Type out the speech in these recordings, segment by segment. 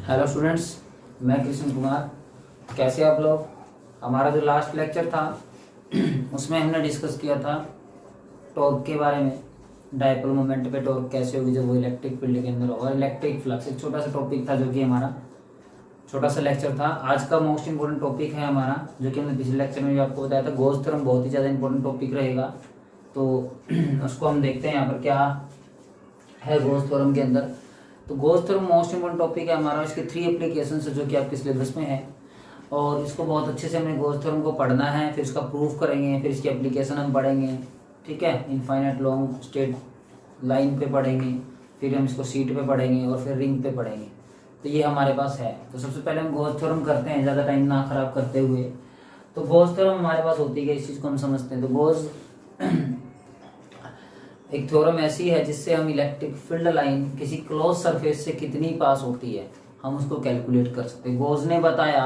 Hello students, मैं कृष्ण कुमार। कैसे आप लोग? हमारा जो लास्ट लेक्चर था उसमें हमने डिस्कस किया था टॉर्क के बारे में। डायपोल मोमेंट पे टॉर्क कैसे होगी जब वो इलेक्ट्रिक फील्ड के अंदर होगा। इलेक्ट्रिक फ्लक्स एक छोटा सा टॉपिक था जो कि हमारा छोटा सा लेक्चर था। आज का मोस्ट इंपोर्टेंट टॉपिक है हमारा, जो कि हमने पिछले लेक्चर में भी आपको बताया था, गॉस थ्योरम बहुत ही ज़्यादा इंपॉर्टेंट टॉपिक रहेगा। तो उसको हम देखते हैं यहाँ पर क्या है गॉस थ्योरम के अंदर। तो Gauss theorem most important topic है हमारा। इसके 3 एप्लीकेशन है जो कि आपके सिलेबस में है, और इसको बहुत अच्छे से हमें गॉस थ्योरम को पढ़ना है, फिर इसका प्रूफ करेंगे, फिर इसकी एप्लीकेशन हम पढ़ेंगे। ठीक है, इनफाइनाइट लॉन्ग स्ट्रेट लाइन पे पढ़ेंगे, फिर हम इसको सीट पे पढ़ेंगे और फिर रिंग पे पढ़ेंगे। तो ये हमारे पास है। तो सबसे पहले हम गॉस थ्योरम करते हैं, ज़्यादा टाइम ना खराब करते हुए। तो गॉस थ्योरम हमारे पास होती है, इस चीज़ को हम समझते हैं। तो गॉस एक थ्योरम ऐसी है जिससे हम इलेक्ट्रिक फील्ड लाइन किसी क्लोज सरफेस से कितनी पास होती है हम उसको कैलकुलेट कर सकते हैं। गॉस ने बताया,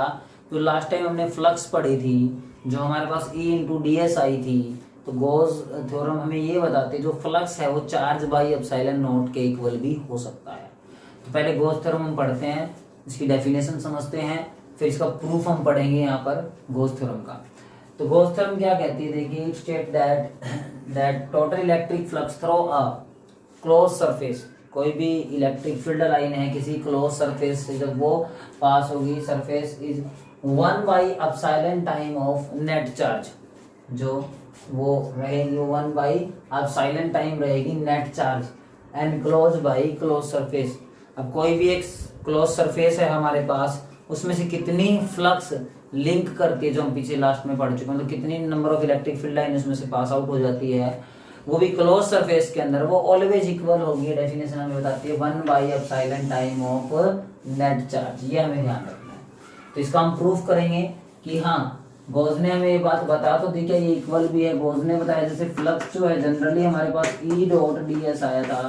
जो लास्ट टाइम हमने फ्लक्स पढ़ी थी, जो हमारे पास E into D S I थी, तो गॉस थ्योरम हमें ये बताते जो फ्लक्स है वो चार्ज बाई एप्सिलॉन नॉट के इक्वल भी हो सकता है। तो पहले गॉस थ्योरम हम पढ़ते हैं, इसकी डेफिनेशन समझते हैं, फिर इसका प्रूफ हम पढ़ेंगे यहाँ पर गॉस थ्योरम का। तो गॉस थ्योरम क्या कहती है, देखिए, state that total electric flux through a close surface, कोई भी इलेक्ट्रिक फील्ड लाइन है किसी क्लोज सरफेस से जब वो पास होगी, surface is 1 by epsilon time of net charge, जो वो रहेगी 1 बाई एप्सिलॉन टाइम रहेगी net charge, and close by close surface. अब कोई भी एक क्लोज सरफेस है हमारे पास, उसमें से कितनी फ्लक्स लिंक करती है, जो हम पीछे लास्ट में पढ़ चुके हैं, तो कितनी number of electric field line उसमें से पास आउट हो जाती है, वो भी क्लोज सरफेस के अंदर, वो ऑलवेज इक्वल होगी। डेफिनेशन हमें बताती है 1 by epsilon time of net charge. ये हमें ध्यान रखना है। तो इसका हम प्रूफ करेंगे कि हाँ, गॉस ने हमें ये बात बता तो दी, क्या ये इक्वल भी है। गॉस ने बताया जैसे फ्लक्स जो है जनरली हमारे पास E डॉट डी एस आया था,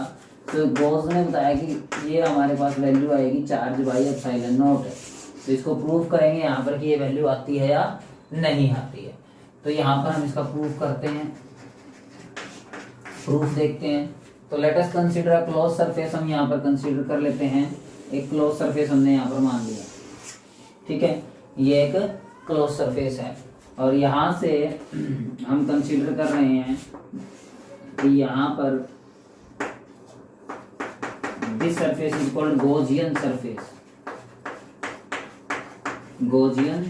तो गॉस ने बताया कि ये हमारे पास वैल्यू आएगी चार्ज बाई एप्सिलॉन नॉट। तो इसको प्रूफ करेंगे यहाँ पर कि ये वैल्यू आती है या नहीं आती है। तो यहाँ पर हम इसका प्रूफ करते हैं, प्रूफ देखते हैं। तो let us consider a close surface, हम यहाँ पर कंसीडर कर लेते हैं एक क्लोज सरफेस हमने यहाँ पर मान लिया। ठीक है, ये एक क्लोज सरफेस है, और यहाँ से हम कंसीडर कर रहे हैं कि यहाँ पर this surface is called Gaussian surface. Gaussian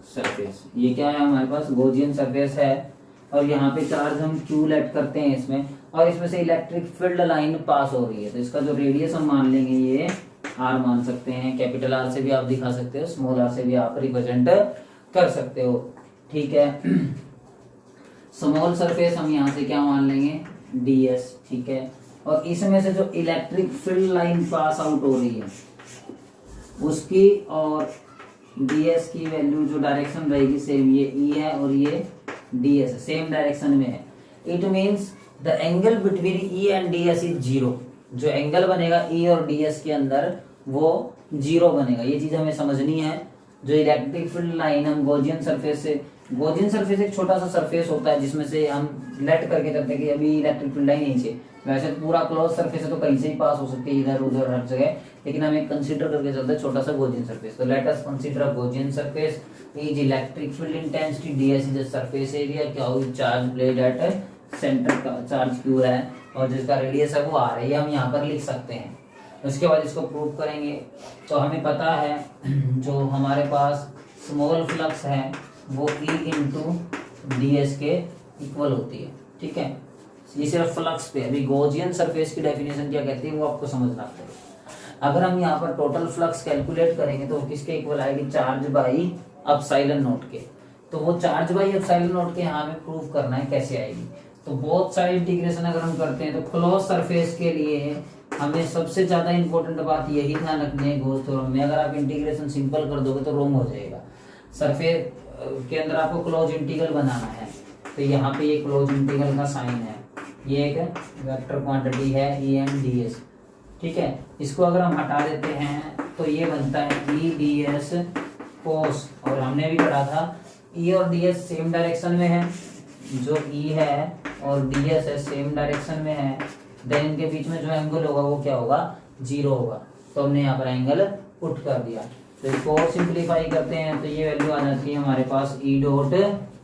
surface, ये क्या है हमारे पास, गॉसियन सरफेस है, और यहाँ पे चार्ज हम Q लेट करते हैं इसमें, और इसमें से इलेक्ट्रिक फील्ड लाइन पास हो रही है। तो इसका जो रेडियस हम मान लेंगे ये R मान सकते हैं। कैपिटल R से भी आप दिखा सकते हो, स्मॉल r से भी आप रिप्रेजेंट कर सकते हो। ठीक है, स्मॉल सरफेस हम यहाँ से क्या मान लेंगे, ds। ठीक है, और इसमें से जो electric field line pass out हो रही है उसकी और ds की वैल्यू जो डायरेक्शन रहेगी सेम, ये E है और ये ds सेम डायरेक्शन में है। It means the angle between E and ds is 0। जो एंगल बनेगा E और ds के अंदर वो 0 बनेगा। ये चीज हमें समझनी है। जो इलेक्ट्रिक फील्ड लाइन हम गॉसियन सरफेस से, गॉसियन सरफेस एक छोटा सा सरफेस होता है जिसमें से हम लेट करके चलते हैं कि अभी इलेक्ट्रिक फील्ड लाइन यहीं से, वैसे तो पूरा क्लोज सरफेस है तो कहीं से ही पास हो सकती है, इधर उधर हर जगह, लेकिन हमें कंसीडर करके चलते हैं छोटा सा गॉसियन सरफेस। तो let us consider a Gaussian surface is electric field intensity ds is a surface area, क्या हो, चार्ज प्लेड एट सेंटर का चार्ज Q है, और जिसका रेडियस है वो R है। ये हम यहाँ पर लिख सकते हैं। उसके बाद इसको प्रूव करेंगे। तो हमें पता है जो हमारे पास स्मॉल फ्लक्स है वो E इंटू ds के इक्वल होती है। ठीक है, ये सिर्फ फ्लक्स पे। अभी गॉसियन सरफेस की डेफिनेशन क्या कहती है वो आपको समझना पड़ेगा। अगर हम यहाँ पर टोटल फ्लक्स कैलकुलेट करेंगे तो किसके इक्वल आएगी, चार्ज बाई एप्सिलॉन नॉट के। तो वो चार्ज बाई एप्सिलॉन नॉट के यहाँ हमें प्रूव करना है, कैसे आएगी। तो बोथ साइड इंटीग्रेशन अगर हम करते हैं तो क्लोज सरफेस के लिए हमें सबसे ज्यादा इंपॉर्टेंट बात यही ध्यान रखनी है गॉस थ्योरम में। अगर आप इंटीग्रेशन सिंपल कर दोगे तो रॉन्ग हो जाएगा। सरफेस के अंदर आपको क्लोज इंटीग्रल बनाना है, तो यहाँ पे ये क्लोज इंटीग्रल का साइन है, ये एक वेक्टर क्वांटिटी है E एंड ds। ठीक है, इसको अगर हम हटा देते हैं तो ये बनता है E ds cos, और हमने भी पढ़ा था E और ds सेम डायरेक्शन में है, जो E है और ds है सेम डायरेक्शन में है, देन इनके बीच में जो एंगल होगा वो क्या होगा, जीरो होगा, तो हमने यहाँ पर एंगल पुट कर दिया। तो इसको और सिंप्लीफाई करते हैं तो ये वैल्यू आ जाती है हमारे पास E dot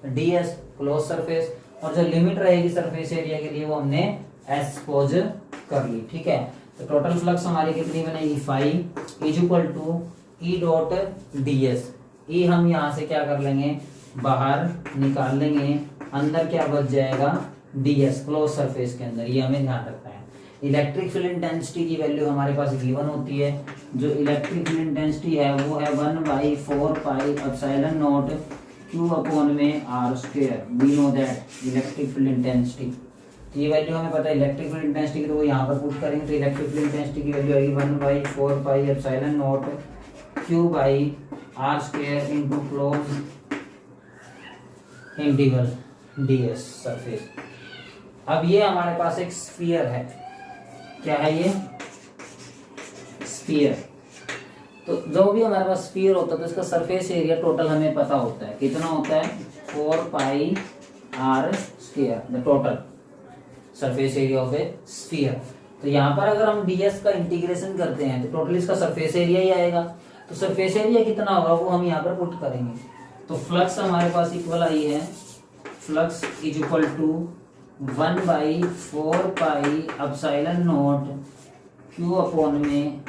D S close surface, और जो लिमिट रहेगी सरफेस एरिया के लिए वो हमने एस सपोज कर ली। ठीक है, तो टोटल फ्लक्स हमारी कितनी बनेगी, phi is equal to E dot D S. E हम यहाँ से क्या कर लेंगे, बाहर निकाल लेंगे, अंदर क्या बच जाएगा, डी एस क्लोज सरफेस के अंदर, ये हमें ध्यान रखना है। इलेक्ट्रिक फील्ड इंटेंसिटी की वैल्यू हमारे पास गिवन होती है, जो इलेक्ट्रिक फील्ड इंटेंसिटी है वो है 1/4 pi epsilon not q upon में r square. We know that electric field intensity, तो ये वैल्यू हमें पता है इलेक्ट्रिक फील्ड इंटेंसिटी की, तो वो यहाँ पर पुट करेंगे। तो इलेक्ट्रिक फील्ड इंटेंसिटी की वैल्यू आएगी 1/4 pi epsilon not q by r square into close integral ds surface. अब ये हमारे पास एक स्फीयर है, क्या है ये, स्फीयर। तो जो भी हमारे पास स्फीयर होता है तो इसका सरफेस एरिया टोटल हमें पता होता है, कितना होता है, 4 pi r square, the total surface area of a sphere. तो यहाँ पर अगर हम ds का इंटीग्रेशन करते हैं तो टोटल इसका सरफेस एरिया ही आएगा। तो सरफेस एरिया कितना होगा वो हम यहाँ पर पुट करेंगे। तो फ्लक्स हमारे पास इक्वल आई है, flux is equal to 1/4 pi epsilon not q upon में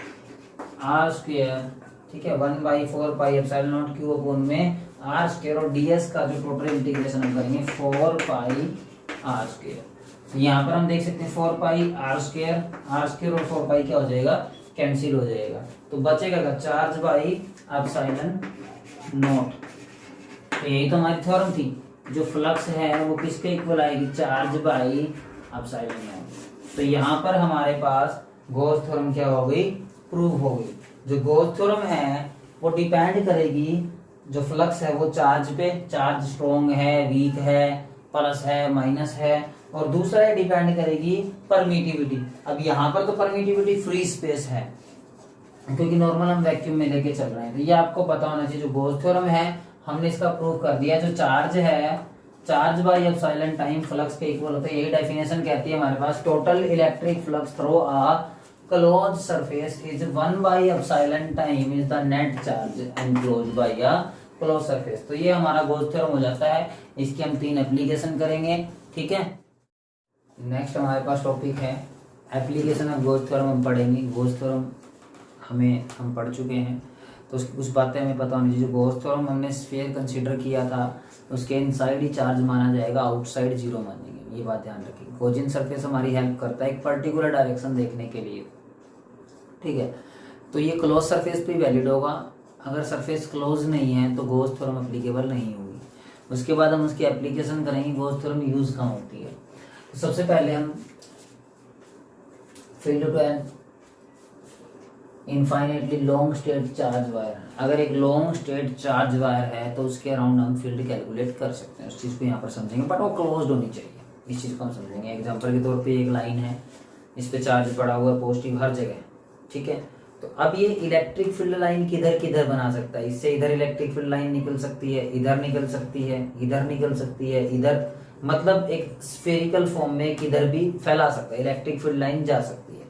आर स्क्वायर। ठीक है, 1/4 pi epsilon not q upon में आर स्क्वायर, और ds का जो टोटल इंटीग्रेशन हम करेंगे 4 पाई आर स्क्वायर। तो यहाँ पर हम देख सकते हैं 4 पाई आर स्क्वायर और 4 पाई क्या हो जाएगा, कैंसिल हो जाएगा, तो बचेगा का चार्ज बाई एप्सिलॉन नॉट। तो यही तो हमारी थ्योरम थी, जो फ्लक्स है वो किसके इक्वल आएगी, चार्ज बाई एप्सिलॉन नॉट। तो यहाँ पर हमारे पास गॉस थ्योरम क्या हो गई, प्रूव हो गई। जो गॉस थ्योरम है वो डिपेंड करेगी जो फ्लक्स है वो चार्ज पे, चार्ज स्ट्रॉन्ग है, वीक है, प्लस है, माइनस है, और दूसरा डिपेंड करेगी परमिटिविटी। अब यहाँ पर तो परमिटिविटी फ्री स्पेस है क्योंकि नॉर्मल हम वैक्यूम में लेके चल रहे हैं, तो ये आपको पता होना चाहिए। जो गॉस थ्योरम है हमने इसका प्रूव कर दिया, जो चार्ज है charge by epsilon time flux के इक्वल होता है। यही डेफिनेशन कहती है हमारे पास, total electric flux through a close surface is 1/एप्सिलॉन time is the net charge enclosed by a close surface. तो ये हमारा गॉस थ्योरम हो जाता है। इसकी हम 3 एप्लीकेशन करेंगे। ठीक है, नेक्स्ट हमारे पास टॉपिक है एप्लीकेशन ऑफ गॉस थ्योरम। हम पढ़ेंगे गॉस थ्योरम, हम पढ़ चुके हैं तो उसकी कुछ बातें हमें पता होनी चाहिए। जो गॉस थ्योरम हमने स्फीयर कंसीडर किया था, उसके इनसाइड ही चार्ज माना जाएगा, आउटसाइड जीरो मानेंगे, ये बात ध्यान रखिए। गॉसियन सरफेस हमारी हेल्प करता है एक पर्टिकुलर डायरेक्शन देखने के लिए। ठीक है, तो ये क्लोज सरफेस पे वैलिड होगा। अगर सरफेस क्लोज नहीं है तो गॉस थ्योरम एप्लीकेबल नहीं होगी। उसके बाद हम उसकी एप्लीकेशन करेंगे, गॉस थ्योरम यूज कहाँ होती है। तो सबसे पहले हम field to an infinitely long straight charge wire, अगर एक लॉन्ग स्टेट चार्ज वायर है तो उसके अराउंड हम फील्ड कैलकुलेट कर सकते हैं। उस चीज़ को यहाँ पर समझेंगे, बट वो क्लोज्ड होनी चाहिए, इस चीज़ को हम समझेंगे। एग्जांपल के तौर पे एक लाइन है, इस पे चार्ज पड़ा हुआ है पॉजिटिव हर जगह। ठीक है, तो अब ये इलेक्ट्रिक फील्ड लाइन किधर किधर बना सकता है, इससे इधर इलेक्ट्रिक फील्ड लाइन निकल सकती है, इधर निकल सकती है, इधर निकल सकती है, इधर, मतलब एक स्फेरिकल फॉर्म में किधर भी फैला सकता है, इलेक्ट्रिक फील्ड लाइन जा सकती है।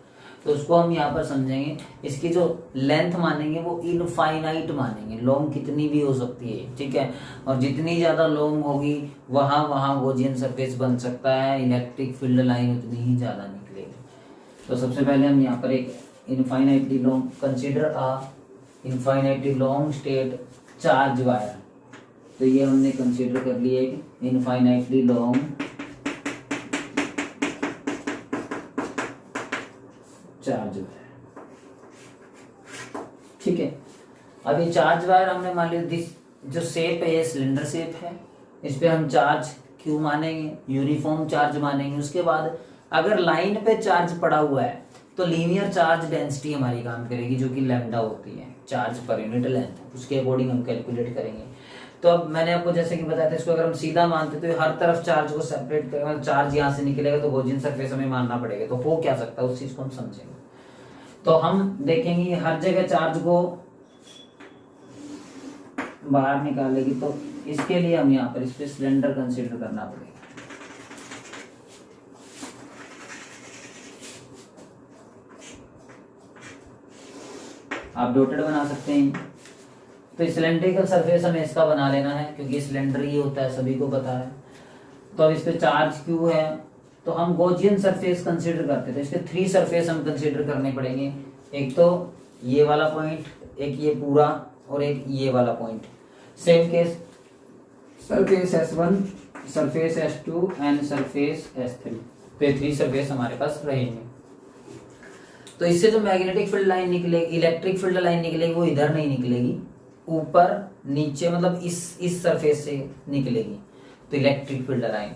तो उसको हम यहाँ पर समझेंगे। इसकी जो लेंथ मानेंगे वो इनफाइनाइट मानेंगे, लॉन्ग कितनी भी हो सकती है। ठीक है, और जितनी ज्यादा लॉन्ग होगी वहां गॉसियन सरफेस बन सकता है, इलेक्ट्रिक फील्ड लाइन उतनी ही ज्यादा निकलेगी। तो सबसे पहले हम यहाँ पर एक infinitely long, consider a infinitely long straight charge wire. तो ये हमने कंसिडर कर लिया है इनफाइनाइटली लॉन्ग चार्ज वायर। ठीक है, अब ये चार्ज वायर हमने मान लिया, जो शेप है ये सिलेंडर शेप है, इस पे हम चार्ज क्यू मानेंगे, यूनिफॉर्म चार्ज मानेंगे। उसके बाद अगर लाइन पे चार्ज पड़ा हुआ है तो लीनियर चार्ज डेंसिटी हमारी काम करेगी, जो कि लैम्डा होती है, चार्ज पर यूनिट लेंथ, उसके अकॉर्डिंग हम कैलकुलेट करेंगे। तो अब मैंने आपको जैसे कि बताया था, इसको अगर हम सीधा मानते तो हर तरफ चार्ज को सेपरेट कर, चार्ज यहाँ से निकलेगा तो गॉसियन सरफेस हमें मानना पड़ेगा। तो हो क्या सकता है उस चीज को हम समझेंगे। तो हम देखेंगे हर जगह चार्ज को बाहर निकालेगी, तो इसके लिए हम यहाँ पर इस पे सिलेंडर कंसीडर करना पड़ेगा। आप डॉटेड बना सकते हैं। तो सिलेंड्रिकल सरफेस हमें इसका बना लेना है क्योंकि सिलेंडर ही होता है, सभी को पता है। तो अब इस पे चार्ज क्यू है, तो हम गॉसियन सरफेस कंसीडर करते थे। इसके 3 सरफेस हम कंसीडर करने पड़ेंगे। एक तो ये वाला पॉइंट, एक ये पूरा, और एक ये वाला point. Same case surface S1, surface S2 and surface S3। तो ये 3 सरफेस हमारे पास रहेंगे। तो इससे जो मैग्नेटिक फील्ड लाइन निकलेगी, इलेक्ट्रिक फील्ड लाइन निकलेगी, वो इधर नहीं निकलेगी, ऊपर नीचे मतलब इस सरफेस से निकलेगी। तो इलेक्ट्रिक फील्ड लाइन,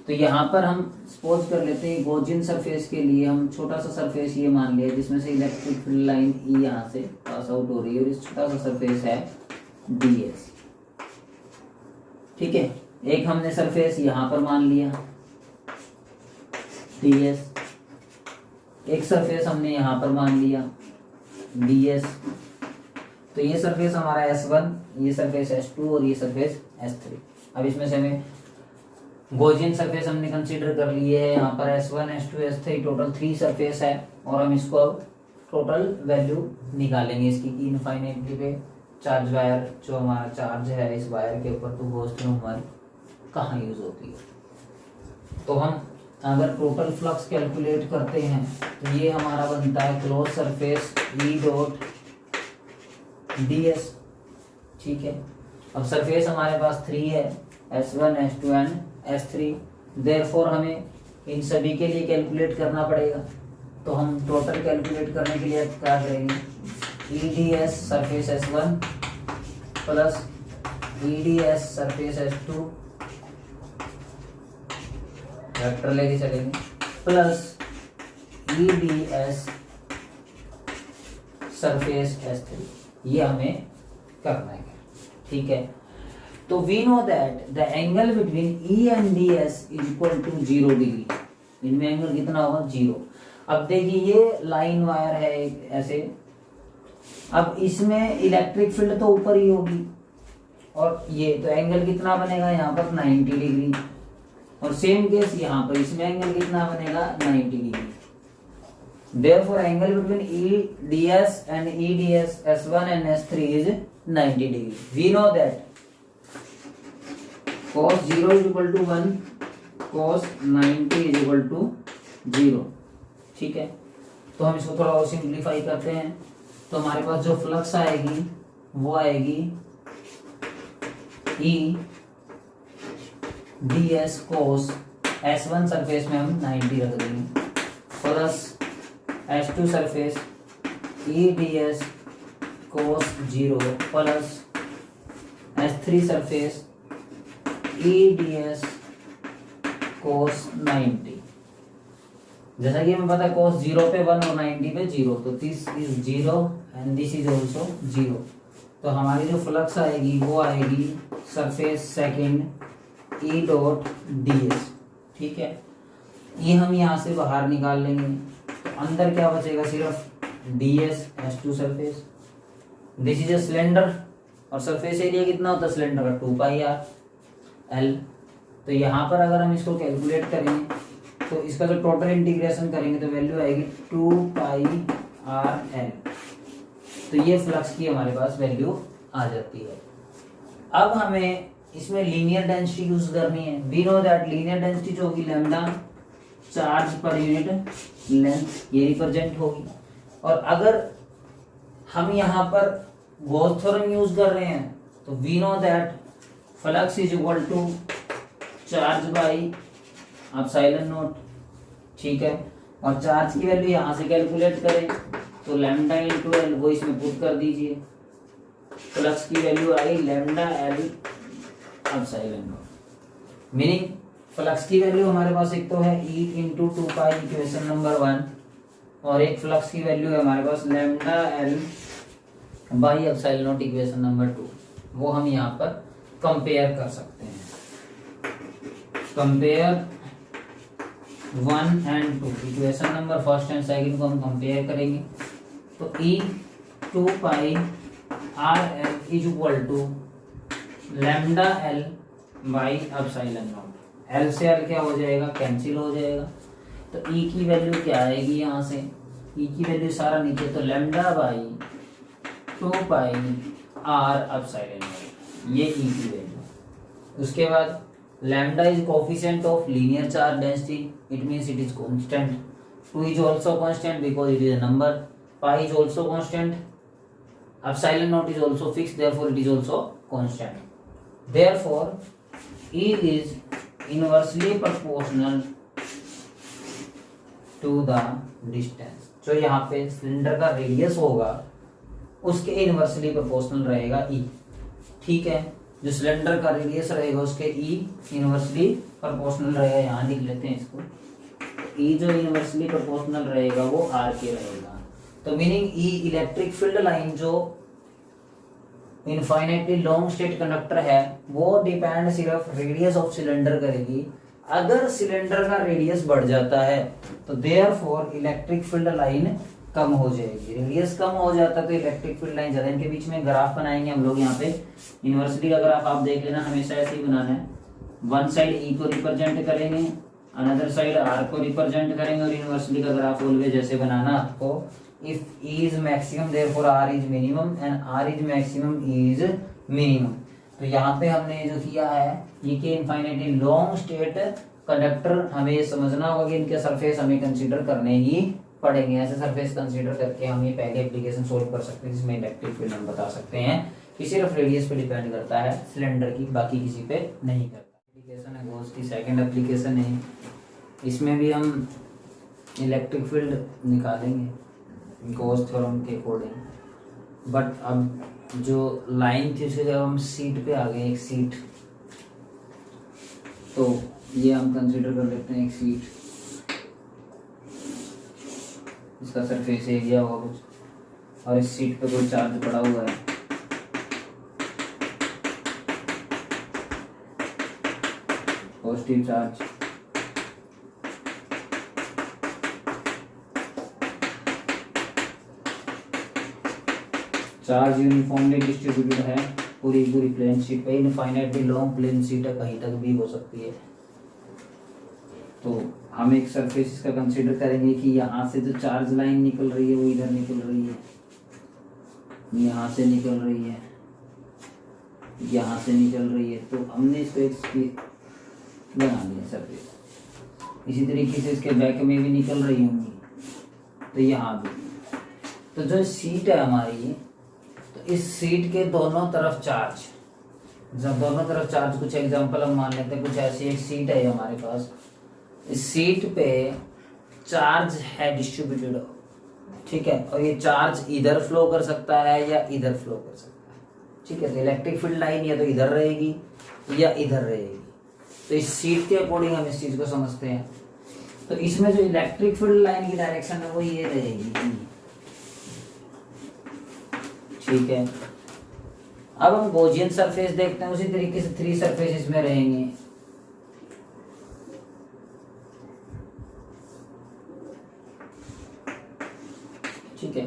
तो यहाँ पर हम सपोज कर लेते हैं गॉसियन सरफेस के लिए हम छोटा सा सरफेस ये मान लिया जिसमें से इलेक्ट्रिक फील्ड लाइन ई यहाँ से पास आउट हो रही है, और इस छोटा सा सरफेस है ds। ठीक है, एक हमने सरफेस यहाँ पर मान लिया ds, एक सरफेस हमने यहाँ पर मान लिया ds। तो ये सरफेस हमारा S1, ये सरफेस S2 और ये सरफेस S3। अब इसमें से हमें गॉसियन सरफेस हमने कंसीडर कर लिए है, यहाँ पर S1, S2, S3 total 3 surface है, और हम इसको अब टोटल वैल्यू निकालेंगे इसकी कि इनफाइनाइटली पे चार्ज वायर, जो हमारा चार्ज है इस वायर के ऊपर, तो गॉस थ्योरम कहाँ यूज होती है। तो हम अगर टोटल फ्लक्स कैलकुलेट करते हैं तो ये हमारा बनता है close surface E dot ds। ठीक है, अब सरफेस हमारे पास 3 है, S1, S2 and S3। Therefore हमें इन सभी के लिए कैलकुलेट करना पड़ेगा। तो हम टोटल कैलकुलेट करने के लिए क्या करेंगे, EDS surface S1 plus EDS surface S2 vector लेके चलेंगे, प्लस EDS सरफेस S3, ये हमें करना है। ठीक है, तो we know that the angle between E and DS is equal to 0 degree. इनमें एंगल कितना होगा, 0। अब देखिए ये लाइन वायर है एक ऐसे, अब इसमें इलेक्ट्रिक फील्ड तो ऊपर ही होगी, और ये तो एंगल कितना बनेगा यहाँ पर 90 डिग्री, और सेम केस यहाँ पर इसमें एंगल कितना बनेगा 90 degree. Therefore, angle between EDS and EDS S1 and S3 is 90 degree. We know that cos 0 is equal to 1, cos 90 is equal to 0। ठीक है, तो हम इसको थोड़ा और सिंप्लीफाई करते हैं। तो हमारे पास जो फ्लक्स आएगी वो आएगी E ds cos S1 surface में हम 90 रख देंगे, plus S2 surface EDS cos 0 plus S3 surface EDS cos 90। जैसा कि हमें पता है cos 0 पे 1 और 90 पे 0, तो this is 0 and this is also 0। तो हमारी जो फ्लक्स आएगी वो आएगी surface second E dot ds। ठीक है, ये हम यहाँ से बाहर निकाल लेंगे, तो अंदर क्या बचेगा, सिर्फ ds S2 surface. This is a cylinder, और सरफेस एरिया कितना होता है सिलेंडर का, 2 पाई आर एल। तो यहाँ पर अगर हम इसको कैलकुलेट करेंगे तो इसका जो टोटल इंटीग्रेशन करेंगे तो वैल्यू आएगी 2 पाई आर एल। तो ये फ्लक्स की हमारे पास वैल्यू आ जाती है। अब हमें इसमें लीनियर डेंसिटी यूज करनी है। We know that linear density जो होगी lambda charge per unit length, ये रिप्रेजेंट होगी। और अगर हम यहाँ पर गॉस थ्योरम यूज कर रहे हैं तो we know that flux is equal to charge by epsilon naught. ठीक है, और चार्ज की वैल्यू यहाँ से कैलकुलेट करें तो लैम्डा इंटू एल, वो इसमें पुट कर दीजिए। फ्लक्स की value I lambda L epsilon not. Meaning flux की वैल्यू हमारे पास एक तो है E into 2 pi equation number 1, और एक फ्लक्स की वैल्यू है हमारे पास lambda L by epsilon not equation number 2। वो हम यहाँ पर कंपेयर कर सकते हैं। Compare 1 and 2 equation number first and second को हम कंपेयर करेंगे तो E 2 pi r L is equal to lambda L by epsilon naught. L से एल क्या हो जाएगा, कैंसिल हो जाएगा। तो E की वैल्यू क्या आएगी, यहाँ से E की वैल्यू सारा नीचे, तो lambda by 2 pi r epsilon, ये ई की वैल्यू। उसके बाद lambda is coefficient of linear charge density, it means it is constant. 2 is also constant because it is a number. Pi is also constant. Epsilon naught is also fixed, therefore it is also constant. Therefore, E is inversely proportional to the distance. जो यहाँ पे cylinder का radius होगा उसके inversely proportional रहेगा E, ठीक है। जो सिलेंडर का रेडियस रहेगा उसके E इनवर्सली प्रोपोर्शनल रहेगा। यहाँ लिख लेते हैं इसको, E जो इनवर्सली प्रोपोर्शनल रहेगा वो R के रहेगा। तो meaning E electric field line जो इनफाइनाइटली लॉन्ग स्टेट कंडक्टर है वो डिपेंड सिर्फ रेडियस ऑफ सिलेंडर करेगी। अगर सिलेंडर का रेडियस बढ़ जाता है तो देयरफॉर इलेक्ट्रिक फील्ड लाइन कम हो जाएगी। रेडियस कम हो जाता है तो इलेक्ट्रिक फील्ड लाइन ज्यादा। इनके बीच में ग्राफ बनाएंगे हम लोग। यहाँ पे इनवर्सली का ग्राफ आप देख लेना, हमेशा ऐसे ही बनाना है। वन साइड E को रिप्रेजेंट करेंगे, अनदर साइड R को रिप्रेजेंट करेंगे, और इनवर्सली का ग्राफ ऑलवेज जैसे बनाना आपको। If E is maximum therefore R is minimum, and R is maximum E is minimum. तो यहाँ पे हमने जो किया है ये कि इनफाइनाइटली लॉन्ग स्टेट कंडक्टर, हमें ये समझना होगा कि इनके सरफेस हमें कंसीडर करने ही पड़ेंगे। ऐसे सरफेस कंसीडर करके हम ये पहले एप्लीकेशन सोल्व कर सकते हैं जिसमें इलेक्ट्रिक फील्ड हम बता सकते हैं कि सिर्फ रेडियस पे डिपेंड करता है सिलेंडर की, बाकी किसी पे नहीं करता। एप्लीकेशन है गॉस की, सेकंड एप्लीकेशन है, इसमें भी हम इलेक्ट्रिक फील्ड निकालेंगे गॉस थ्योरम के अकॉर्डिंग। बट अब जो लाइन थी उसके जब हम सीट पे आ गए, एक सीट, तो ये हम कंसीडर कर लेते हैं एक सीट, इसका सरफेस एरिया होगा कुछ, और इस सीट पे कोई चार्ज पड़ा हुआ है। Positive charge, charge uniformly distributed है पूरी प्लेन शीट पे। इनफाइनाइटली लॉन्ग प्लेन शीट है, कहीं तक भी हो सकती है। तो हम एक सरफेस इसका कंसीडर करेंगे कि यहाँ से जो चार्ज लाइन निकल रही है वो इधर निकल रही है, यहाँ से निकल रही है, यहाँ से निकल रही है। तो हमने इसको एक बना दिया सरफेस। इसी तरीके से इसके बैक में भी निकल रही होंगी, तो यहाँ भी। तो जो सीट है हमारी, तो इस सीट के दोनों तरफ चार्ज, जब दोनों तरफ चार्ज, कुछ एग्जांपल हम मान लेते हैं, कुछ ऐसी एक सीट है हमारे पास, इस सीट पे चार्ज है डिस्ट्रीब्यूटेड, ठीक है, और ये चार्ज इधर फ्लो कर सकता है या इधर फ्लो कर सकता है, ठीक है। तो इलेक्ट्रिक फील्ड लाइन या तो इधर रहेगी या इधर रहेगी। तो इस सीट के अकॉर्डिंग हम इस चीज को समझते हैं। तो इसमें जो इलेक्ट्रिक फील्ड लाइन की डायरेक्शन है वो ये रहेगी, ठीक है। अब हम गॉसियन सरफेस देखते हैं, उसी तरीके से 3 सरफेस इसमें रहेंगे। ठीक है,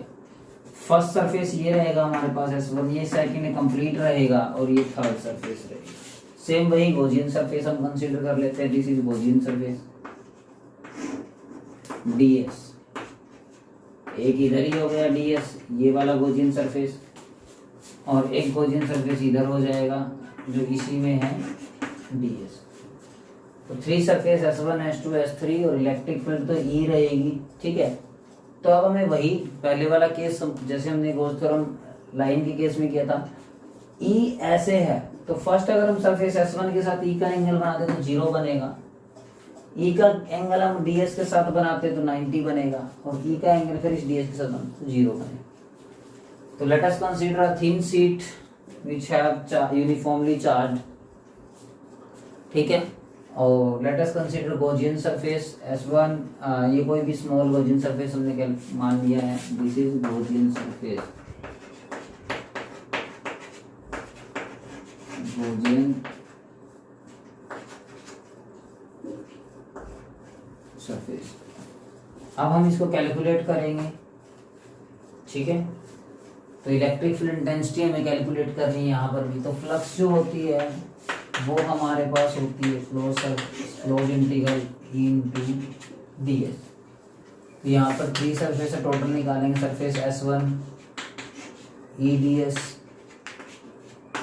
फर्स्ट सरफेस ये रहेगा हमारे पास S1, ये सेकंड कंप्लीट रहेगा, और ये थर्ड सरफेस रहेगा। सेम वही गॉसियन सरफेस हम कंसीडर कर लेते हैं। This is Gaussian surface DS, एक इधर ही हो गया DS, ये वाला गॉसियन सरफेस, और एक गॉसियन सरफेस इधर हो जाएगा जो इसी में है DS। तो 3 सरफेस S1 S2 S3, और इलेक्ट्रिक फील्ड तो E रहेगी, ठीक है। तो अब हमें वही पहले वाला केस जैसे हमने गॉस थ्योरम लाइन के केस में किया था, E ऐसे है तो फर्स्ट अगर हम सरफेस S1 के साथ E का एंगल बनाते तो 0 बनेगा, E का एंगल हम DS के साथ बनाते तो 90 बनेगा, और E का एंगल फिर इस DS के साथ बनाते तो 0 बनेगा। तो let us consider a thin sheet which have uniformly charge, ठीक है। और let us consider Gaussian surface S1, ये कोई भी स्मॉल गॉसियन सरफेस हमने मान लिया है। This is Gaussian surface, Gaussian surface. अब हम इसको कैलकुलेट करेंगे, ठीक है। तो इलेक्ट्रिक फील्ड इंटेंसिटी हमें कैलकुलेट करनी है यहाँ पर भी। तो फ्लक्स जो होती है वो हमारे पास होती है क्लोज इंटीग्रल इनटू ds। तो यहाँ पर 3 सरफेस टोटल निकालेंगे। Surface S1 EDS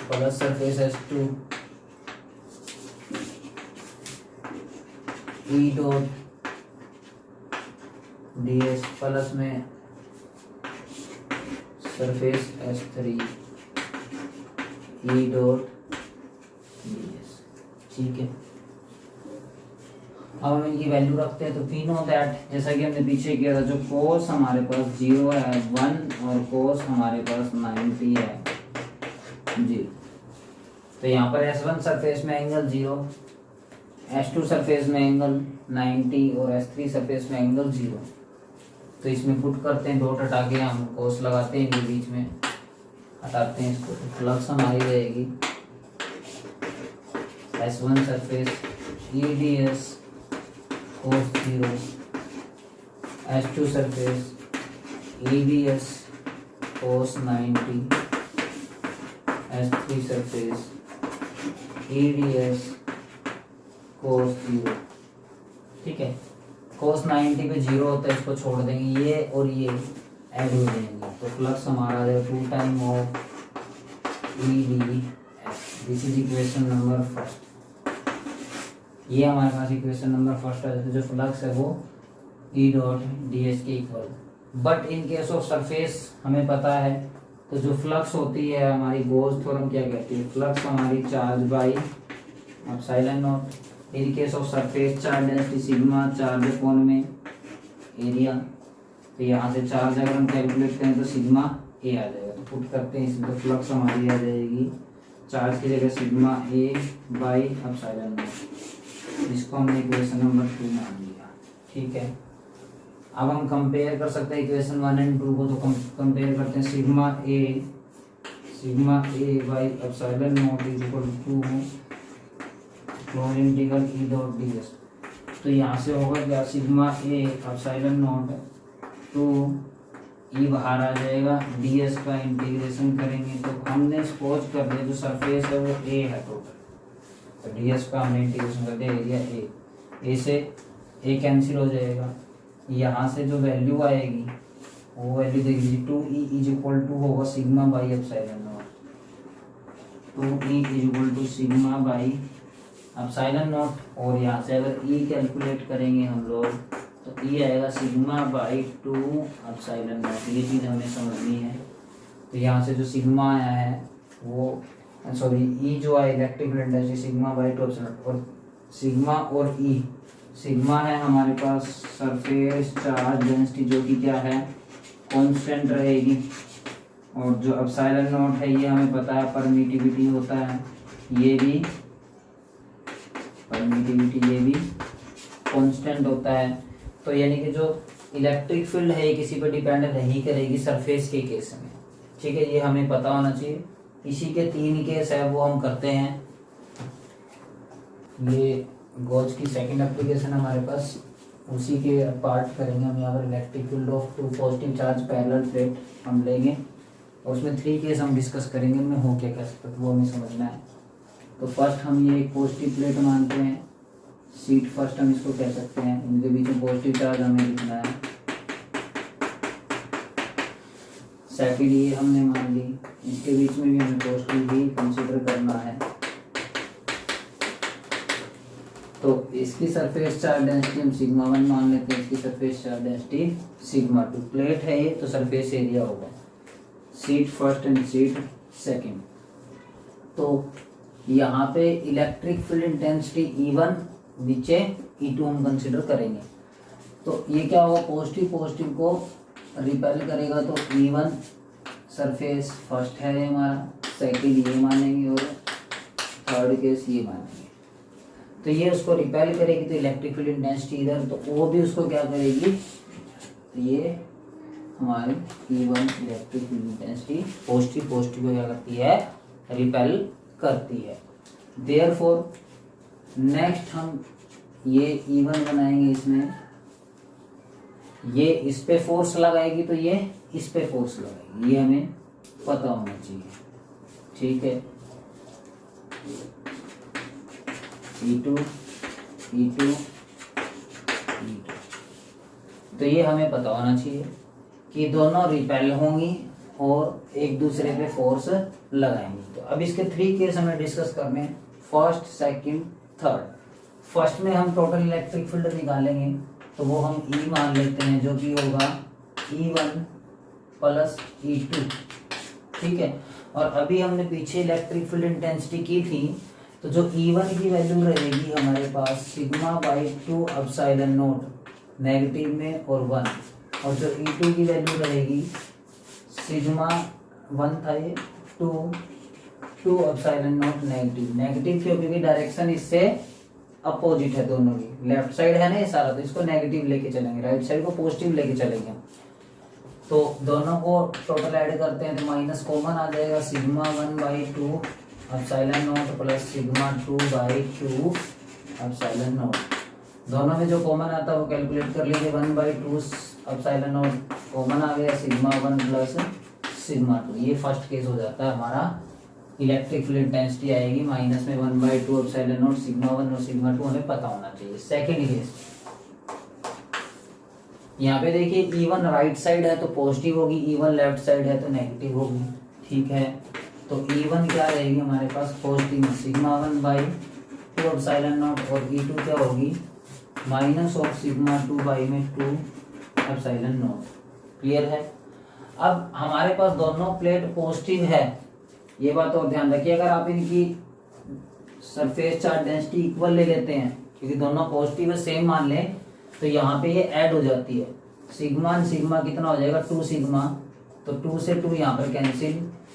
plus surface S2 E dot DS plus में surface S3 E dot DS। ठीक है, अब हम इनकी वैल्यू रखते हैं। तो वी नो दैट, जैसा कि हमने पीछे किया था, जो कोस हमारे पास 0 है 1 और कोस हमारे पास 90 है जी। तो यहाँ पर S1 सरफेस में एंगल 0, S2 सरफेस में एंगल 90 और S3 सरफेस में एंगल 0। तो इसमें पुट करते हैं, डॉट हटा के हम कोस लगाते हैं, इनके बीच में हटाते हैं इसको, तो फ्लक्स हमारी रहेगी S1 surface EDS cos 0, S2 surface EDS cos 90, S3 surface EDS cos 0। ठीक है, cos 90 पे 0 होता है, इसको छोड़ देंगे, ये और ये ऐड हो जाएंगे, तो फ्लक्स हमारा आ जाएगा 2 time of EDS। This is equation number first. ये हमारे पास इक्वेशन नंबर फर्स्ट है, जो फ्लक्स है वो E डॉट DS के equal. But in case of surface हमें पता है, तो जो फ्लक्स होती है हमारी गोज थ्योरम क्या कहती है, फ्लक्स हमारी charge by epsilon not. In case of surface charge density sigma, charge upon में एरिया। तो यहाँ से चार्ज अगर हम कैलकुलेट करें तो सिग्मा A आ जाएगा, तो पुट करते हैं इसमें, तो फ्लक्स हमारी आ जाएगी चार्ज की जगह sigma A by epsilon not. इसको हमने इक्वेशन नंबर 2 मान लिया। ठीक है, अब हम कंपेयर कर सकते हैं इक्वेशन 1 एंड 2 को, तो कंपेयर करते हैं sigma A by epsilon naught is equal to close integral E dot DS। तो यहाँ से होगा क्या, sigma A epsilon naught to E बाहर आ जाएगा, DS का इंटीग्रेशन करेंगे तो हमने सपोज कर दिया जो सरफेस है वो A है टोटल, तो DS का हमने इंटीग्रेशन कर दिया एरिया A से A कैंसिल हो जाएगा। यहाँ से जो वैल्यू आएगी वो वैल्यू देखिए 2E इज इक्वल टू होगा sigma by epsilon naught. 2E is equal to sigma by epsilon naught, और यहाँ से अगर E कैलकुलेट करेंगे हम लोग तो E आएगा सिग्मा बाई 2 एप्सिलॉन नॉट। ये चीज़ हमें समझनी है। तो यहाँ से जो सिग्मा आया है वो सॉरी E जो है electric field intensity sigma by 2 epsilon, और सिग्मा और E, सिग्मा है हमारे पास सरफेस चार्ज डेंसिटी जो कि क्या है कांस्टेंट रहेगी, और जो एप्सिलॉन नॉट है ये हमें पता है परमिटिविटी होता है, ये भी परमिटिविटी, ये भी कांस्टेंट होता है। तो यानी कि जो इलेक्ट्रिक फील्ड है ये किसी पर डिपेंड नहीं करेगी सरफेस के केस में। ठीक है, ये हमें पता होना चाहिए। इसी के 3 केस है वो हम करते हैं। ये गॉस की सेकंड एप्लीकेशन हमारे पास, उसी के पार्ट करेंगे हम यहाँ पर। Electric field of 2 positive charge parallel plate हम लेंगे, और उसमें 3 केस हम डिस्कस करेंगे, उनमें हो क्या क्या सकता है वो हमें समझना है। तो फर्स्ट हम ये एक पॉजिटिव प्लेट मानते हैं, सीट फर्स्ट हम इसको कह सकते हैं, इनके बीच में पॉजिटिव चार्ज हमें लिखना है। सेकेंड ये हमने मान ली, इसके बीच में भी हमें पॉजिटिव भी कंसीडर करना है। तो इसकी सरफेस चार्ज डेंसिटी हम सिग्मा 1 मान लेते हैं, इसकी surface charge density sigma 2। Plate है ये तो सरफेस एरिया होगा, seat first and seat second. तो यहाँ पे इलेक्ट्रिक फील्ड इंटेंसिटी E1 नीचे E2 हम कंसिडर करेंगे। तो ये क्या होगा, पॉजिटिव पॉजिटिव को रिपेल करेगा, तो E1 सरफेस फर्स्ट है हमारा, सेकंड ये मानेंगे और थर्ड केस ये मानेंगे। तो ये उसको रिपेल करेगी तो इलेक्ट्रिक फील्ड इंटेंसिटी इधर, तो वो भी उसको क्या करेगी, तो ये हमारी E1 electric field intensity positive positive को क्या करती है, रिपेल करती है। देयरफॉर नेक्स्ट हम ये E1 बनाएंगे, इसमें ये इस पे फोर्स लगाएगी तो ये इस पे फोर्स लगाएगी, ये हमें पता होना चाहिए। ठीक है, E2 E2 E2, तो ये हमें पता होना चाहिए कि दोनों रिपेल होंगी और एक दूसरे पे फोर्स लगाएंगे। तो अब इसके 3 केस हमें डिस्कस करने हैं, फर्स्ट, सेकंड, थर्ड। फर्स्ट में हम टोटल इलेक्ट्रिक फील्ड निकालेंगे, तो वो हम E मान लेते हैं, जो कि होगा E1 प्लस E2, ठीक है। और अभी हमने पीछे इलेक्ट्रिक फील्ड इंटेंसिटी की थी, तो जो E1 की वैल्यू रहेगी हमारे पास sigma by 2 epsilon not negative में और 1, और जो E2 की वैल्यू रहेगी सिग्मा 1 था ये 2 एप्सिलॉन नॉट नेगेटिव। नेगेटिव क्यों? क्योंकि डायरेक्शन इससे अपोजिट है दोनों की, लेफ्ट साइड है ना ये सारा, तो इसको नेगेटिव लेके चलेंगे, राइट साइड को पॉजिटिव लेके चलेंगे। तो दोनों को टोटल ऐड करते हैं तो माइनस कॉमन आ जाएगा, sigma 1 by 2 epsilon not plus sigma 2 by 2 epsilon not. दोनों में जो कॉमन आता है वो कैलकुलेट कर लीजिए, 1 बाई 2 एप्सिलॉन नॉट कॉमन आ गया, सिग्मा 1 प्लस सिग्मा 2। ये फर्स्ट केस हो जाता है हमारा, इलेक्ट्रिक फील्ड इंटेंसिटी आएगी माइनस में 1 बाई 2 एप्सिलॉन नॉट सिग्मा 1 और सिग्मा 2 हमें पता होना चाहिए। सेकेंड केस, यहाँ पे देखिए E1 राइट साइड है तो पॉजिटिव होगी, E1 लेफ्ट साइड है तो नेगेटिव होगी, ठीक है। तो E1 क्या रहेगी हमारे पास पॉजिटिव में सिग्मा 1 बाई 2 एप्सिलॉन नॉट, और E2 क्या होगी माइनस ऑफ सिग्मा 2 बाई में 2 एप्सिलॉन नॉट। क्लियर है? अब हमारे पास दोनों प्लेट पॉजिटिव है, ये बात और ध्यान रखिए। अगर आप इनकी सरफेस चार्ज डेंसिटी इक्वल ले लेते हैं, क्योंकि दोनों पॉजिटिव है सेम मान लें, तो यहाँ पे ये ऐड हो जाती है, सिग्मा सिग्मा कितना हो जाएगा 2 सिग्मा, तो 2 से 2 यहाँ पर कैंसिल,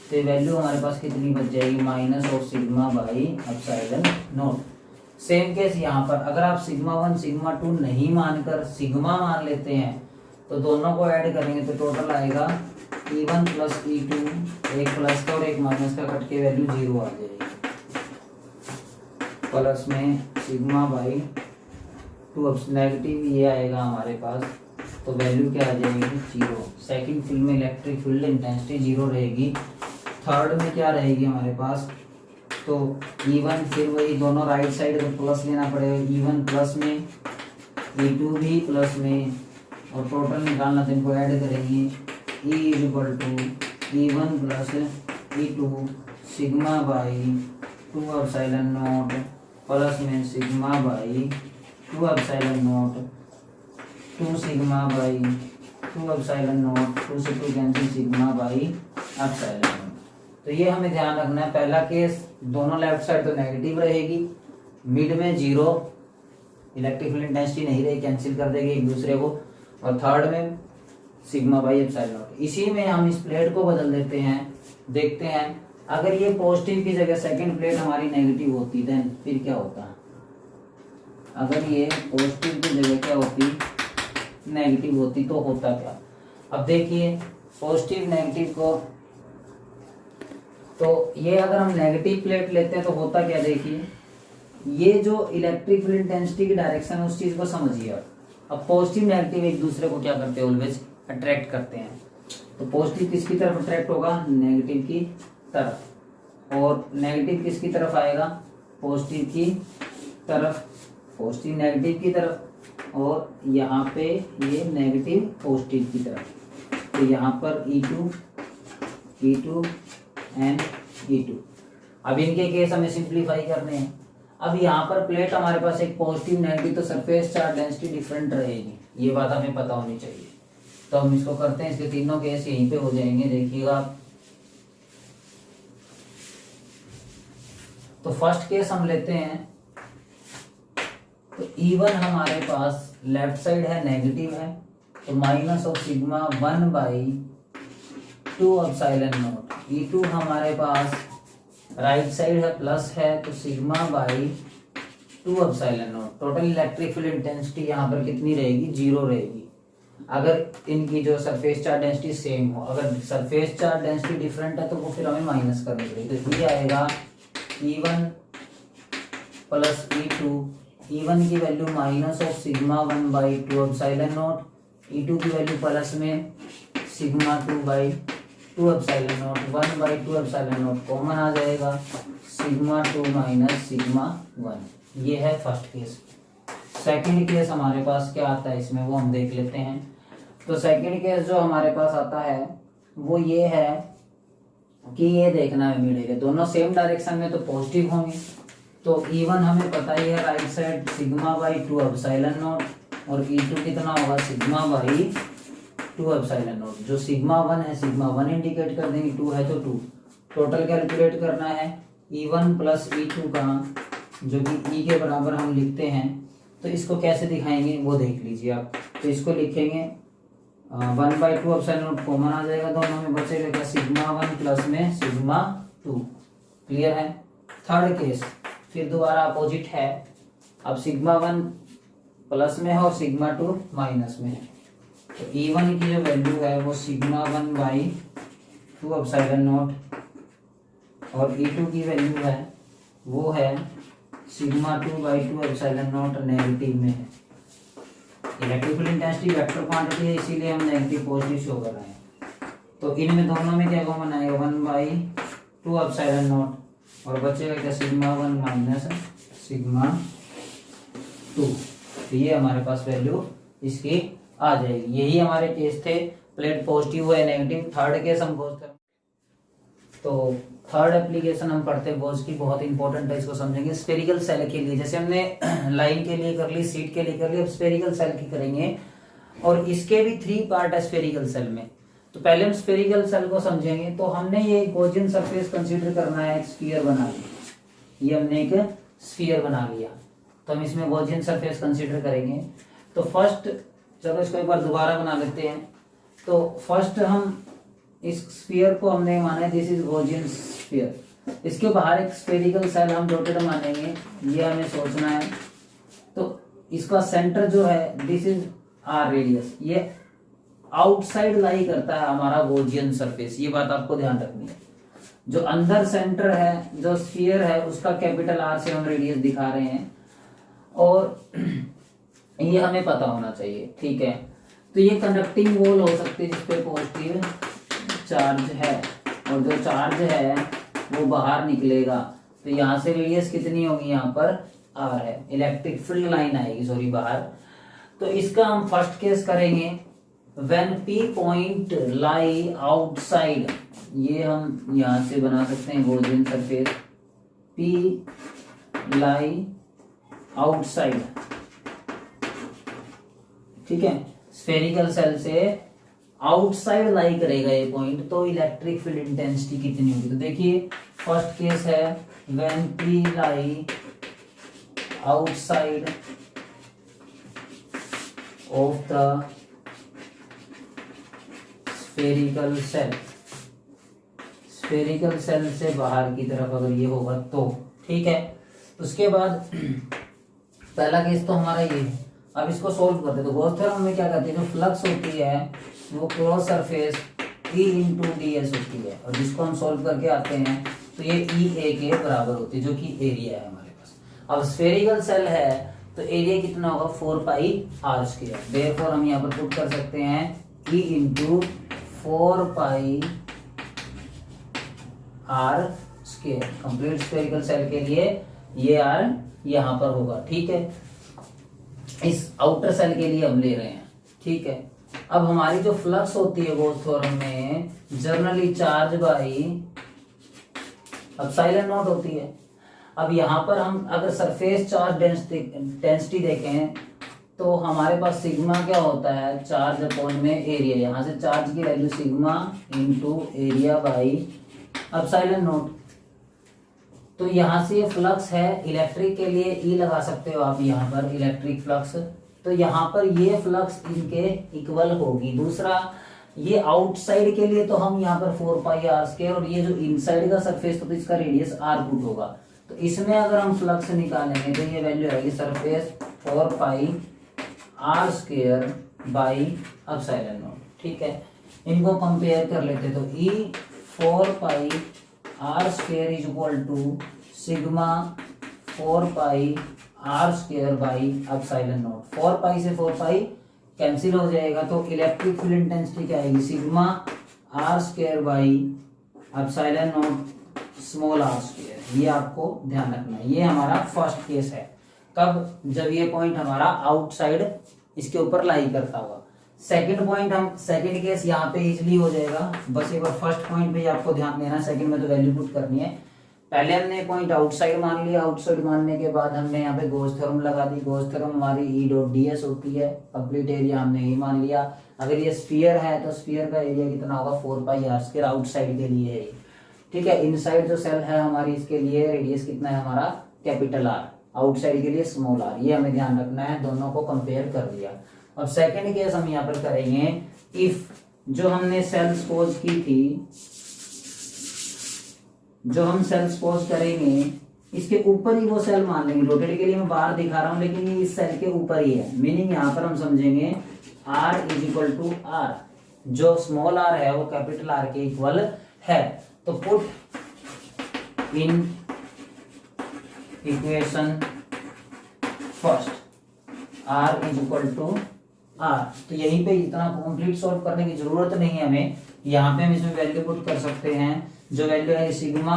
तो वैल्यू हमारे पास कितनी बच जाएगी minus of sigma by epsilon not. Same case यहाँ पर, अगर आप सिग्मा 1 सिग्मा 2 नहीं मानकर सिग्मा मान लेते हैं, तो दोनों को ऐड करेंगे तो टोटल आएगा E1 प्लस E2, एक प्लस का और एक माइनस का कट के वैल्यू 0 आ जाएगी, प्लस में सिग्मा बाई 2 नेगेटिव ये आएगा हमारे पास, तो वैल्यू क्या आ जाएगी 0। सेकंड फील्ड में इलेक्ट्रिक फील्ड इंटेंसिटी 0 रहेगी। थर्ड में क्या रहेगी हमारे पास, तो E1 फिर वही दोनों राइट साइड को प्लस लेना पड़ेगा, E1 प्लस में E2 भी प्लस में, और टोटल निकालना तो इनको ऐड करेंगे, E is equal to E1 plus E2 sigma by 2 epsilon not plus में sigma by 2 epsilon not 2 sigma by 2 epsilon not, 2 से 2 cancel, sigma by epsilon not. तो ये हमें ध्यान रखना है, पहला केस दोनों लेफ्ट साइड तो नेगेटिव रहेगी, मिड में 0 इलेक्ट्रिक फील्ड इंटेंसिटी नहीं रहेगी, कैंसिल कर देगी एक दूसरे को, और थर्ड में सिग्मा बाई एप्सिलॉन नॉट। इसी में हम इस प्लेट को बदल देते हैं, देखते हैं अगर ये पॉजिटिव की जगह सेकंड प्लेट हमारी नेगेटिव होती देन फिर क्या होता। अगर ये पॉजिटिव की जगह क्या होती नेगेटिव होती तो होता क्या। अब देखिए पॉजिटिव नेगेटिव को, तो ये अगर हम नेगेटिव प्लेट लेते हैं तो होता क्या, देखिए ये जो इलेक्ट्रिक फील्ड इंटेंसिटी की डायरेक्शन है उस चीज को समझिए। अब पॉजिटिव नेगेटिव एक दूसरे को क्या करते हैं, ऑलवेज अट्रैक्ट करते हैं। तो पॉजिटिव किसकी तरफ अट्रैक्ट होगा, नेगेटिव की तरफ, और नेगेटिव किसकी तरफ आएगा, पॉजिटिव की तरफ, पॉजिटिव नेगेटिव की तरफ, और यहाँ पे ये नेगेटिव पॉजिटिव की तरफ। तो यहाँ पर E2 एंड E2। अब इनके केस हमें सिंप्लीफाई करने हैं। अब यहाँ पर प्लेट हमारे पास एक पॉजिटिव नेगेटिव, तो सरफेस चार्ज डेंसिटी डिफरेंट रहेगी, ये बात हमें पता होनी चाहिए। तो हम इसको करते हैं, इसके तीनों केस यहीं पे हो जाएंगे, देखिएगा आप। तो फर्स्ट केस हम लेते हैं, तो E1 हमारे पास लेफ्ट साइड है नेगेटिव है, तो minus of sigma 1 by 2 epsilon not. E2 हमारे पास राइट साइड है प्लस है, तो sigma by 2 epsilon not. Total electric field intensity यहाँ पर कितनी रहेगी, 0 रहेगी अगर इनकी जो सरफेस चार्ज डेंसिटी सेम हो। अगर सरफेस चार्ज डेंसिटी डिफरेंट है तो वो फिर हमें माइनस करनी पड़ेगी। तो ये आएगा E1 प्लस E2, E1 की value minus of sigma 1 by 2 epsilon not, E2 की वैल्यू प्लस में sigma 2 by 2 epsilon not, 1 by 2 epsilon not common आ जाएगा, सिग्मा 2 माइनस सिग्मा 1। ये है फर्स्ट केस। सेकंड केस हमारे पास क्या आता है इसमें, वो हम देख लेते हैं। तो सेकंड केस जो हमारे पास आता है वो ये है कि ये देखना है मिलेगा दोनों सेम डायरेक्शन में तो पॉजिटिव होंगे। तो E1 हमें पता ही है right side sigma by 2 epsilon naught, और E2 कितना होगा सिग्मा बाई 2 एप्सिलॉन नॉट। जो सिग्मा 1 है सिग्मा 1 इंडिकेट कर देंगे, 2 है तो 2। टोटल कैलकुलेट करना है E1 प्लस E2 का, जो कि E के बराबर हम लिखते हैं। तो इसको कैसे दिखाएंगे वो देख लीजिए आप। तो इसको लिखेंगे 1/2 एप्सिलॉन नॉट कॉमन आ जाएगा, दोनों में बचेगा क्या सिग्मा 1 प्लस में सिग्मा 2। क्लियर है। थर्ड केस फिर दोबारा अपोजिट है। अब सिग्मा 1 प्लस में है और सिग्मा 2 माइनस में है। तो E1 की जो वैल्यू है वो सिग्मा 1/2 एप्सिलॉन नॉट, और E2 की वैल्यू है वो है सिग्मा 2/2 एप्सिलॉन नॉट नेगेटिव में है। Electric field intensity vector quantity है, इसीलिए हम नेगेटिव पॉजिटिव शो कर रहे हैं। तो इनमें दोनों में क्या कॉमन आएगा 1/2 एप्सिलॉन नॉट, और बचेगा क्या सिग्मा 1 माइनस सिग्मा 2। तो ये हमारे पास वैल्यू इसकी आ जाएगी। यही हमारे केस थे, प्लेट पॉजिटिव है नेगेटिव। थर्ड केस हम बोझ कर, तो थर्ड एप्लीकेशन हम पढ़ते हैं बोझ की, बहुत इंपॉर्टेंट है, इसको समझेंगे। स्फेरिकल सेल के लिए जैसे हमने लाइन के लिए कर ली, सीट के लिए कर ली, अब स्फेरिकल सेल की करेंगे। और इसके भी 3 पार्ट है स्फेरिकल सेल में। तो पहले हम स्फेरिकल सेल को समझेंगे। तो हमने ये गॉसियन सरफेस कंसीडर करना है, एक स्फीयर बना लिया, ये हमने एक स्फीयर बना लिया, तो हम इसमें गॉसियन सरफेस कंसीडर करेंगे। तो फर्स्ट, चलो इसको एक बार दोबारा बना लेते हैं। तो फर्स्ट हम इस स्फीयर को हमने माना है दिस इज गॉसियन स्फीयर। इसके बाहर एक स्फेरिकल सेल हम डॉटेड मानेंगे, ये हमें सोचना है। तो इसका सेंटर जो है दिस इज आर रेडियस, ये आउटसाइड लाई करता है हमारा गॉसियन सरफेस, ये बात आपको ध्यान रखनी है। जो अंदर सेंटर है, जो स्फीयर है, उसका कैपिटल आर से हम रेडियस दिखा रहे हैं, और ये हमें पता होना चाहिए, ठीक है। तो ये कंडक्टिंग वॉल हो सकती है जिसपे पॉजिटिव चार्ज है, और जो चार्ज है वो बाहर निकलेगा। तो यहाँ से रेडियस कितनी होगी, यहाँ पर आर है, इलेक्ट्रिक फील्ड लाइन आएगी सॉरी बाहर। तो इसका हम फर्स्ट केस करेंगे when P point lie outside, ये हम यहां से बना सकते हैं गॉसियन सरफेस, P लाई आउटसाइड, ठीक है। स्फेरिकल सेल से आउटसाइड लाई करेगा ये पॉइंट, तो इलेक्ट्रिक फील्ड इंटेंसिटी कितनी होगी। तो देखिए फर्स्ट केस है when P lie outside of the spherical shell, spherical shell से बाहर की तरफ अगर ये होगा तो, ठीक है। उसके बाद पहला केस तो हमारा ये है। अब इसको सोल्व करते हैं। तो गॉस थ्योरम में क्या कहते हैं, जो फ्लक्स होती है वो cross surface E into ds होती है, और जिसको हम सोल्व करके आते हैं तो ये EA के बराबर होती है, जो कि एरिया है हमारे पास। अब स्फेरिकल सेल है तो एरिया कितना होगा 4πr²। देयरफॉर हम यहाँ पर पुट कर सकते हैं E into 4πr²। Complete spherical shell के लिए ये r यहाँ पर होगा, ठीक है। इस आउटर सेल के लिए हम ले रहे हैं, ठीक है। अब हमारी जो फ्लक्स होती है गॉस थ्योरम में generally charge by epsilon not होती है। अब यहाँ पर हम अगर सरफेस चार्ज डेंसिटी देखें तो हमारे पास सिग्मा क्या होता है, चार्ज अपॉन में एरिया। यहाँ से चार्ज की value sigma into area by epsilon not. तो यहाँ से ये फ्लक्स है, इलेक्ट्रिक के लिए ई लगा सकते हो आप यहाँ पर, इलेक्ट्रिक फ्लक्स। तो यहाँ पर ये फ्लक्स इनके इक्वल होगी। दूसरा, ये आउटसाइड के लिए तो हम यहाँ पर 4πr², और ये जो इनसाइड का सरफेस तो इसका रेडियस r पुट होगा। तो इसमें अगर हम फ्लक्स निकालेंगे तो ये वैल्यू आएगी surface 4πr² by epsilon naught, ठीक है। इनको कंपेयर कर लेते तो E 4πr² is equal to sigma 4πr² by epsilon not. 4π से 4π कैंसिल हो जाएगा, तो इलेक्ट्रिक फील्ड इंटेंसिटी क्या आएगी sigma r² by epsilon not small r²। ये आपको ध्यान रखना है। ये हमारा फर्स्ट केस है। कब, जब ये पॉइंट हमारा आउटसाइड इसके ऊपर लाई करता होगा। सेकंड पॉइंट हम सेकंड केस यहाँ पे इजीली हो जाएगा, बस एक बार फर्स्ट पॉइंट पे आपको ध्यान देना, सेकंड में तो वैल्यू पुट करनी है। पहले हमने पॉइंट आउटसाइड मान लिया, आउटसाइड मानने के बाद हमने यहाँ पे गॉस थ्योरम लगा दी। गॉस थ्योरम हमारी ई डॉट डी एस होती है, कंप्लीट एरिया हमने ये मान लिया। अगर ये स्फीयर है तो स्फीयर का एरिया कितना होगा 4 पाई आर स्क्वायर, आउटसाइड के लिए है, ठीक है। इनसाइड जो सेल है हमारी, इसके लिए रेडियस कितना है हमारा कैपिटल आर, आउटसाइड के लिए स्मॉल आर, ये हमें ध्यान रखना है। दोनों को कंपेयर कर दिया। अब सेकेंड केस हम यहाँ पर करेंगे, इफ जो हमने सेल सपोज की थी, जो हम सेल सपोज करेंगे इसके ऊपर ही वो सेल मान लेंगे। रोटेट के लिए मैं बाहर दिखा रहा हूं, लेकिन ये इस सेल के ऊपर ही है, मीनिंग यहाँ पर हम समझेंगे R is equal to r, जो स्मॉल r है वो कैपिटल R के इक्वल है। तो put in equation first R is equal to R। तो यहीं पे इतना कंप्लीट सॉल्व करने की जरूरत नहीं है हमें, यहाँ पे हम इसमें वैल्यू पुट कर सकते हैं। जो वैल्यू है सिग्मा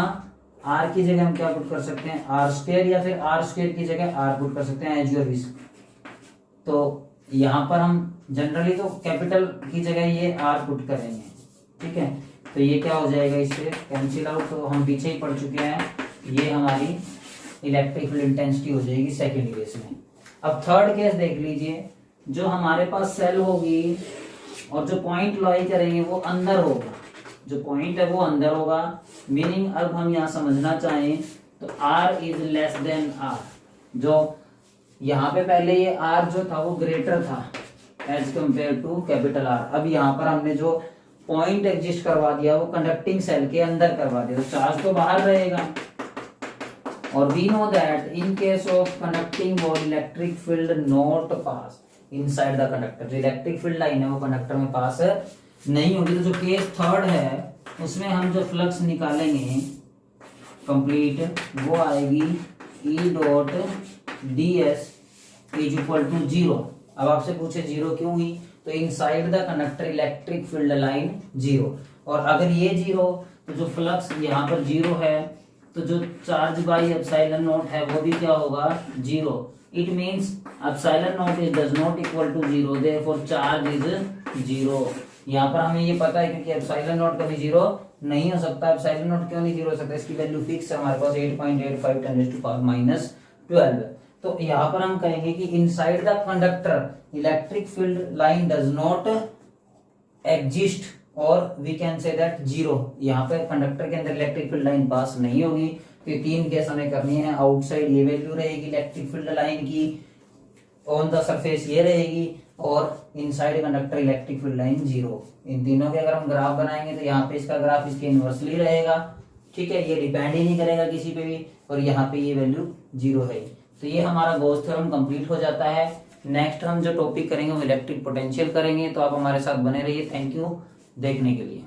R की जगह हम क्या पुट कर सकते हैं, आर स्क्वायर, या फिर आर स्क्वायर की जगह R पुट कर सकते हैं एज योर विश। तो यहाँ पर हम जनरली तो कैपिटल की जगह ये R पुट करेंगे, ठीक है। तो ये क्या हो जाएगा, इससे कैंसिल आउट, तो हम पीछे ही पढ़ चुके हैं। ये हमारी इलेक्ट्रिक फील्ड इंटेंसिटी हो जाएगी सेकेंड केस में। अब थर्ड केस देख लीजिए, जो हमारे पास सेल होगी और जो पॉइंट लाई करेंगे वो अंदर होगा, जो पॉइंट है वो अंदर होगा। मीनिंग अब हम यहाँ समझना चाहें तो R is less than R, जो यहाँ पे पहले ये R जो था वो ग्रेटर था as compare to capital R। अब यहाँ पर हमने जो पॉइंट एग्जिस्ट करवा दिया वो कंडक्टिंग सेल के अंदर करवा दिया, तो चार्ज तो बाहर रहेगा। और we know that in case of conducting body electric field not pass inside the conductor, जो इलेक्ट्रिक फील्ड लाइन है वो कंडक्टर में पास नहीं होगी। तो जो केस थर्ड है उसमें हम जो फ्लक्स निकालेंगे कंप्लीट, वो आएगी E dot D S is equal to 0। अब आपसे पूछे 0 क्यों हुई, तो inside the conductor electric field line 0, और अगर ये 0 तो जो फ्लक्स यहाँ पर 0 है, तो जो चार्ज बाई एप्सिलॉन नॉट है वो भी क्या होगा 0। It means epsilon naught is does not equal to 0, therefore charge is 0। यहाँ पर हमें ये पता है क्योंकि एप्सिलॉन नॉट कभी 0 नहीं हो सकता। एप्सिलॉन नॉट क्यों नहीं 0 हो सकता, इसकी वैल्यू फिक्स है हमारे पास 8.85 10 टू पावर -12। तो यहाँ पर हम कहेंगे कि inside the conductor electric field line does not exist, और वी कैन से दैट 0। यहाँ पे कंडक्टर के अंदर इलेक्ट्रिक फील्ड लाइन पास नहीं होगी। तो 3 केस हमें करनी है। आउटसाइड ये वैल्यू रहेगी इलेक्ट्रिक फील्ड लाइन की, ऑन द सरफेस ये रहेगी, और inside conductor electric field line 0। इन तीनों के अगर हम ग्राफ बनाएंगे तो यहाँ पे इसका ग्राफ इसके इनवर्सली रहेगा, ठीक है। ये डिपेंड ही नहीं करेगा किसी पे भी, और यहाँ पे ये वैल्यू 0 है। तो ये हमारा गॉस थ्योरम कंप्लीट हो जाता है। नेक्स्ट हम जो टॉपिक करेंगे वो इलेक्ट्रिक पोटेंशियल करेंगे, तो आप हमारे साथ बने रहिए। थैंक यू देखने के लिए।